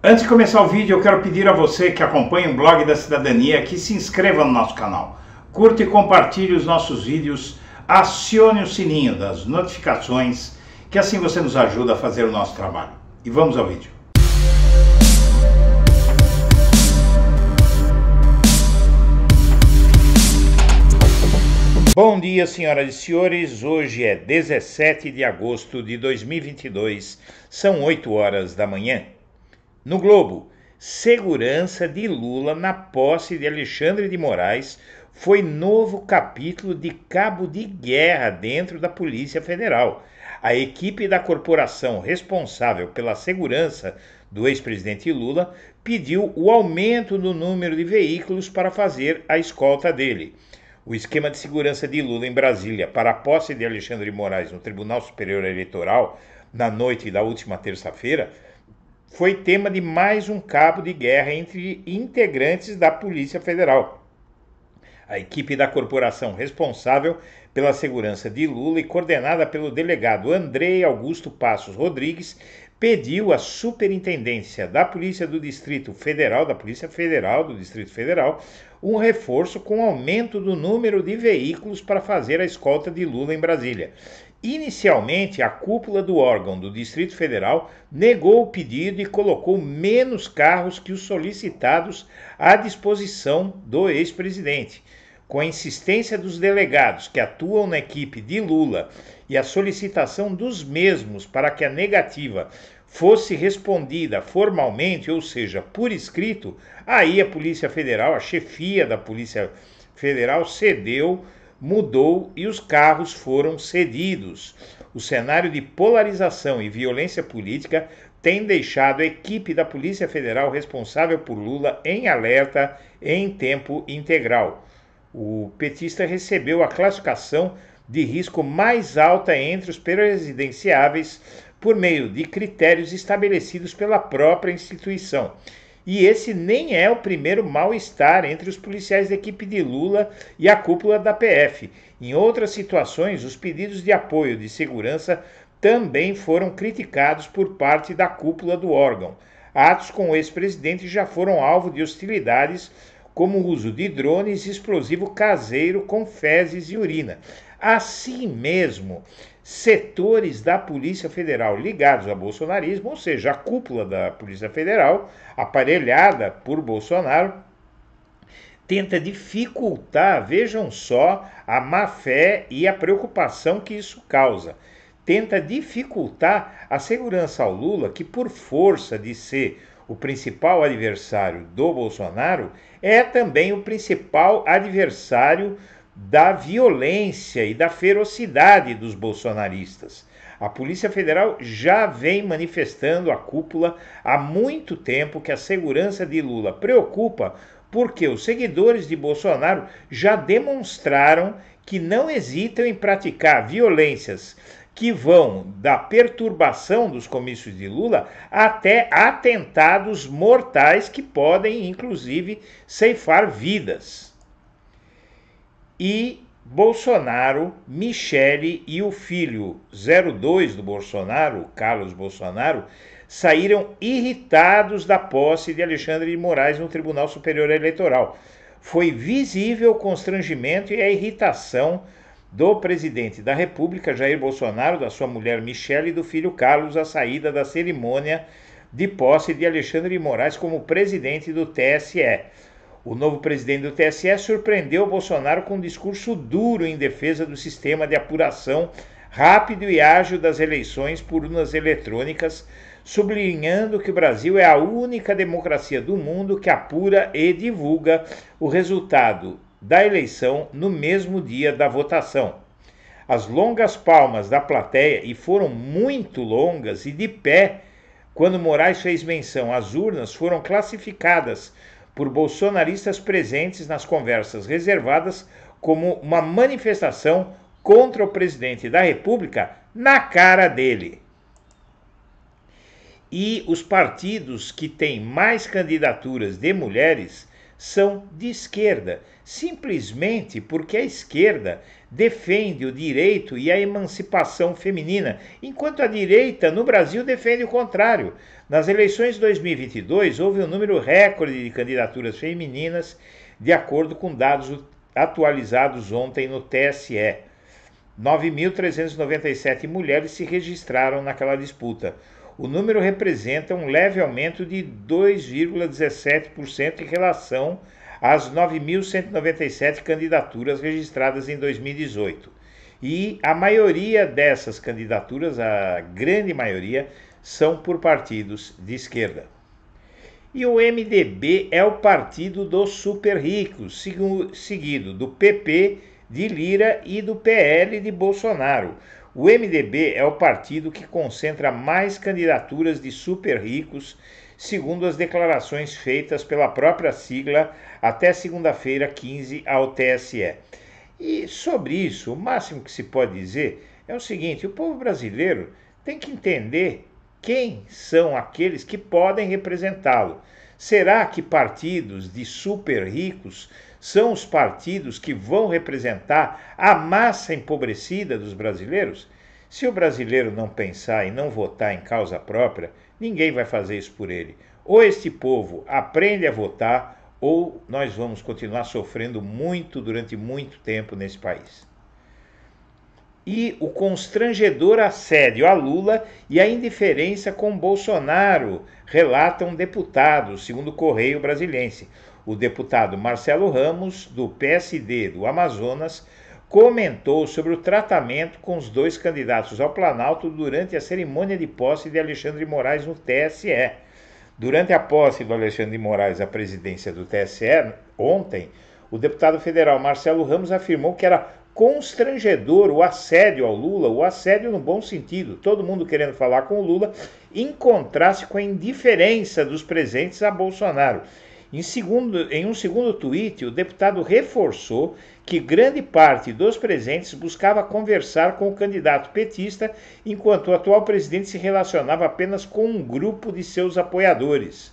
Antes de começar o vídeo, eu quero pedir a você que acompanha o Blog da Cidadania que se inscreva no nosso canal. Curta e compartilhe os nossos vídeos, acione o sininho das notificações, que assim você nos ajuda a fazer o nosso trabalho. E vamos ao vídeo. Bom dia, senhoras e senhores. Hoje é 17 de agosto de 2022, são 8 horas da manhã. No Globo, segurança de Lula na posse de Alexandre de Moraes foi novo capítulo de cabo de guerra dentro da Polícia Federal. A equipe da corporação responsável pela segurança do ex-presidente Lula pediu o aumento do número de veículos para fazer a escolta dele. O esquema de segurança de Lula em Brasília para a posse de Alexandre de Moraes no Tribunal Superior Eleitoral na noite da última terça-feira foi tema de mais um cabo de guerra entre integrantes da Polícia Federal. A equipe da corporação responsável pela segurança de Lula e coordenada pelo delegado Andrei Augusto Passos Rodrigues pediu à Superintendência da Polícia do Distrito Federal, da Polícia Federal do Distrito Federal, um reforço com aumento do número de veículos para fazer a escolta de Lula em Brasília. Inicialmente, a cúpula do órgão do Distrito Federal negou o pedido e colocou menos carros que os solicitados à disposição do ex-presidente. Com a insistência dos delegados que atuam na equipe de Lula e a solicitação dos mesmos para que a negativa fosse respondida formalmente, ou seja, por escrito, aí a Polícia Federal, a chefia da Polícia Federal cedeu, mudou e os carros foram cedidos. O cenário de polarização e violência política tem deixado a equipe da Polícia Federal responsável por Lula em alerta em tempo integral. O petista recebeu a classificação de risco mais alta entre os presidenciáveis por meio de critérios estabelecidos pela própria instituição. E esse nem é o primeiro mal-estar entre os policiais da equipe de Lula e a cúpula da PF. Em outras situações, os pedidos de apoio de segurança também foram criticados por parte da cúpula do órgão. Atos com o ex-presidente já foram alvo de hostilidades, como o uso de drones e explosivo caseiro com fezes e urina. Assim mesmo, setores da Polícia Federal ligados ao bolsonarismo, ou seja, a cúpula da Polícia Federal, aparelhada por Bolsonaro, tenta dificultar, vejam só, a má-fé e a preocupação que isso causa. Tenta dificultar a segurança ao Lula, que por força de ser o principal adversário do Bolsonaro, é também o principal adversário da violência e da ferocidade dos bolsonaristas. A Polícia Federal já vem manifestando à cúpula há muito tempo que a segurança de Lula preocupa porque os seguidores de Bolsonaro já demonstraram que não hesitam em praticar violências que vão da perturbação dos comícios de Lula até atentados mortais que podem, inclusive, ceifar vidas. E Bolsonaro, Michele e o filho 02 do Bolsonaro, Carlos Bolsonaro, saíram irritados da posse de Alexandre de Moraes no Tribunal Superior Eleitoral. Foi visível o constrangimento e a irritação do presidente da República, Jair Bolsonaro, da sua mulher Michele e do filho Carlos, à saída da cerimônia de posse de Alexandre de Moraes como presidente do TSE. O novo presidente do TSE surpreendeu Bolsonaro com um discurso duro em defesa do sistema de apuração rápido e ágil das eleições por urnas eletrônicas, sublinhando que o Brasil é a única democracia do mundo que apura e divulga o resultado da eleição no mesmo dia da votação. As longas palmas da plateia, e foram muito longas e de pé, quando Moraes fez menção às urnas, foram classificadas por bolsonaristas presentes nas conversas reservadas como uma manifestação contra o presidente da República na cara dele. E os partidos que têm mais candidaturas de mulheres são de esquerda, simplesmente porque a esquerda defende o direito e a emancipação feminina, enquanto a direita no Brasil defende o contrário. Nas eleições de 2022, houve um número recorde de candidaturas femininas, de acordo com dados atualizados ontem no TSE. 9.397 mulheres se registraram naquela disputa. O número representa um leve aumento de 2,17% em relação às 9.197 candidaturas registradas em 2018. E a maioria dessas candidaturas, a grande maioria, são por partidos de esquerda. E o MDB é o partido dos super ricos, seguido do PP de Lira e do PL de Bolsonaro. O MDB é o partido que concentra mais candidaturas de super ricos, segundo as declarações feitas pela própria sigla até segunda-feira 15 ao TSE. E sobre isso, o máximo que se pode dizer é o seguinte: o povo brasileiro tem que entender quem são aqueles que podem representá-lo. Será que partidos de super ricos são os partidos que vão representar a massa empobrecida dos brasileiros? Se o brasileiro não pensar e não votar em causa própria, ninguém vai fazer isso por ele. Ou este povo aprende a votar, ou nós vamos continuar sofrendo muito durante muito tempo nesse país. E o constrangedor assédio a Lula e a indiferença com Bolsonaro, relatam deputados, segundo o Correio Brasiliense. O deputado Marcelo Ramos, do PSD do Amazonas, comentou sobre o tratamento com os dois candidatos ao Planalto durante a cerimônia de posse de Alexandre de Moraes no TSE. Durante a posse do Alexandre de Moraes à presidência do TSE, ontem, o deputado federal Marcelo Ramos afirmou que era constrangedor o assédio ao Lula, o assédio no bom sentido, todo mundo querendo falar com o Lula, em contraste com a indiferença dos presentes a Bolsonaro. Em um segundo tweet, o deputado reforçou que grande parte dos presentes buscava conversar com o candidato petista, enquanto o atual presidente se relacionava apenas com um grupo de seus apoiadores.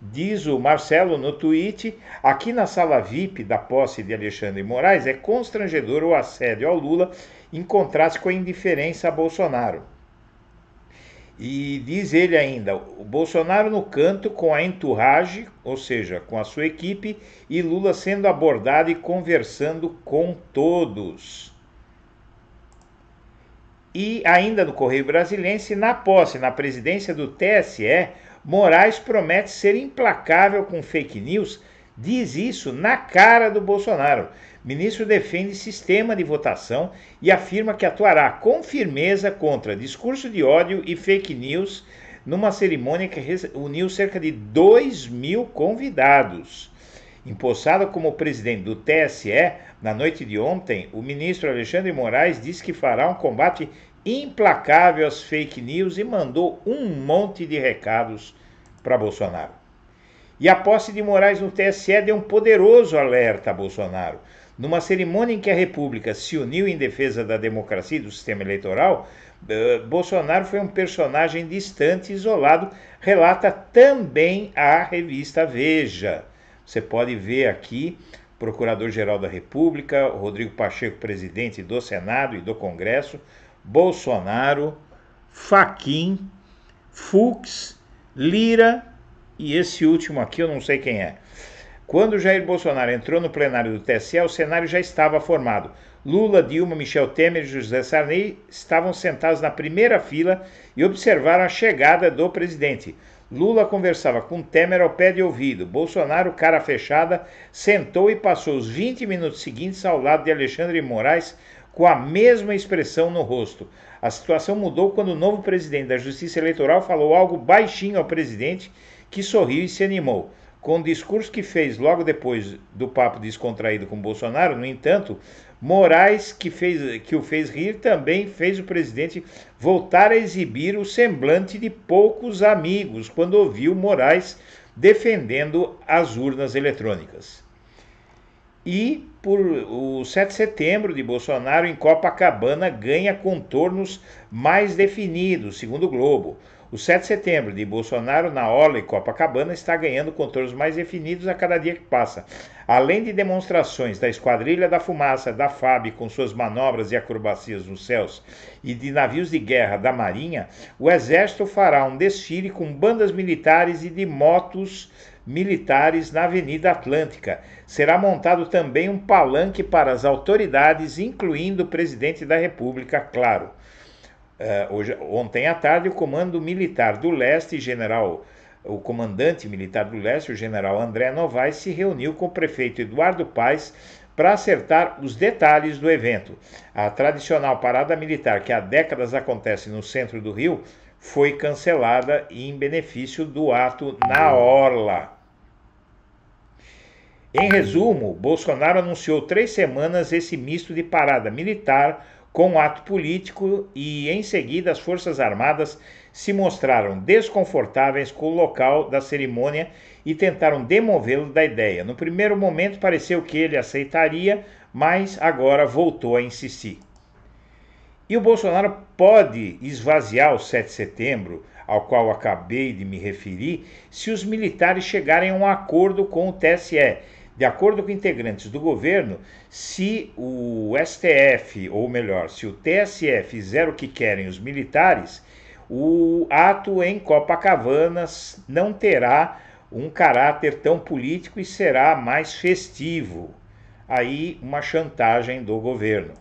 Diz o Marcelo no tweet: aqui na sala VIP da posse de Alexandre de Moraes é constrangedor o assédio ao Lula, em contraste com a indiferença a Bolsonaro. E diz ele ainda: o Bolsonaro no canto com a entourage, ou seja, com a sua equipe, e Lula sendo abordado e conversando com todos. E ainda no Correio Brasiliense, na posse na presidência do TSE, Moraes promete ser implacável com fake news, diz isso na cara do Bolsonaro. Ministro defende sistema de votação e afirma que atuará com firmeza contra discurso de ódio e fake news numa cerimônia que uniu cerca de 2.000 convidados. Empossado como presidente do TSE, na noite de ontem, o ministro Alexandre de Moraes disse que fará um combate implacável às fake news e mandou um monte de recados para Bolsonaro. E a posse de Moraes no TSE deu um poderoso alerta a Bolsonaro. Numa cerimônia em que a República se uniu em defesa da democracia e do sistema eleitoral, Bolsonaro foi um personagem distante e isolado, relata também a revista Veja. Você pode ver aqui, Procurador-Geral da República, Rodrigo Pacheco, presidente do Senado e do Congresso, Bolsonaro, Fachin, Fux, Lira e esse último aqui eu não sei quem é. Quando Jair Bolsonaro entrou no plenário do TSE, o cenário já estava formado. Lula, Dilma, Michel Temer e José Sarney estavam sentados na primeira fila e observaram a chegada do presidente. Lula conversava com Temer ao pé de ouvido. Bolsonaro, cara fechada, sentou e passou os 20 minutos seguintes ao lado de Alexandre de Moraes com a mesma expressão no rosto. A situação mudou quando o novo presidente da Justiça Eleitoral falou algo baixinho ao presidente, que sorriu e se animou. Com o discurso que fez logo depois do papo descontraído com Bolsonaro, no entanto, Moraes, que o fez rir, também fez o presidente voltar a exibir o semblante de poucos amigos quando ouviu Moraes defendendo as urnas eletrônicas. E por o 7 de setembro de Bolsonaro em Copacabana ganha contornos mais definidos, segundo o Globo. O 7 de setembro de Bolsonaro na Orla e Copacabana está ganhando contornos mais definidos a cada dia que passa. Além de demonstrações da Esquadrilha da Fumaça, da FAB, com suas manobras e acrobacias nos céus, e de navios de guerra da Marinha, o Exército fará um desfile com bandas militares e de motos militares na Avenida Atlântica. Será montado também um palanque para as autoridades, incluindo o presidente da República, claro. Ontem à tarde, o Comando Militar do Leste, o comandante militar do Leste, o general André Novaes, se reuniu com o prefeito Eduardo Paes para acertar os detalhes do evento. A tradicional parada militar, que há décadas acontece no centro do Rio, foi cancelada em benefício do ato na Orla. Em resumo, Bolsonaro anunciou 3 semanas esse misto de parada militar com ato político e, em seguida, as Forças Armadas se mostraram desconfortáveis com o local da cerimônia e tentaram demovê-lo da ideia. No primeiro momento pareceu que ele aceitaria, mas agora voltou a insistir. E o Bolsonaro pode esvaziar o 7 de setembro, ao qual acabei de me referir, se os militares chegarem a um acordo com o TSE. De acordo com integrantes do governo, se o STF, ou melhor, se o TSE fizer o que querem os militares, o ato em Copacabana não terá um caráter tão político e será mais festivo. Aí uma chantagem do governo.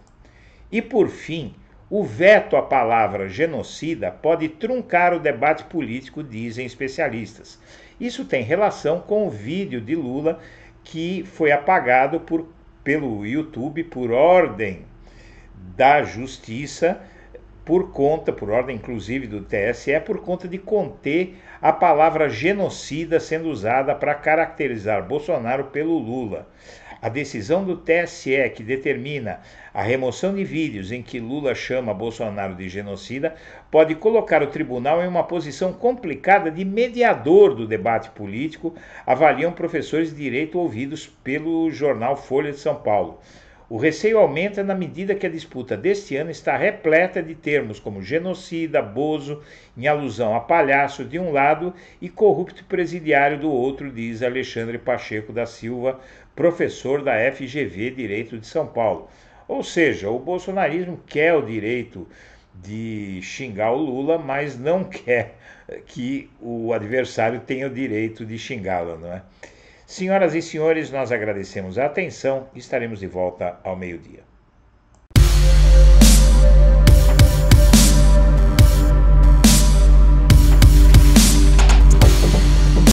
E por fim, o veto à palavra genocida pode truncar o debate político, dizem especialistas. Isso tem relação com o vídeo de Lula que foi apagado pelo YouTube por ordem da Justiça, por ordem inclusive do TSE, por conta de conter a palavra genocida sendo usada para caracterizar Bolsonaro pelo Lula. A decisão do TSE, que determina a remoção de vídeos em que Lula chama Bolsonaro de genocida, pode colocar o tribunal em uma posição complicada de mediador do debate político, avaliam professores de direito ouvidos pelo jornal Folha de São Paulo. O receio aumenta na medida que a disputa deste ano está repleta de termos como genocida, bozo, em alusão a palhaço de um lado e corrupto presidiário do outro, diz Alexandre Pacheco da Silva, professor da FGV Direito de São Paulo. Ou seja, o bolsonarismo quer o direito de xingar o Lula, mas não quer que o adversário tenha o direito de xingá-lo, não é? Senhoras e senhores, nós agradecemos a atenção e estaremos de volta ao meio-dia.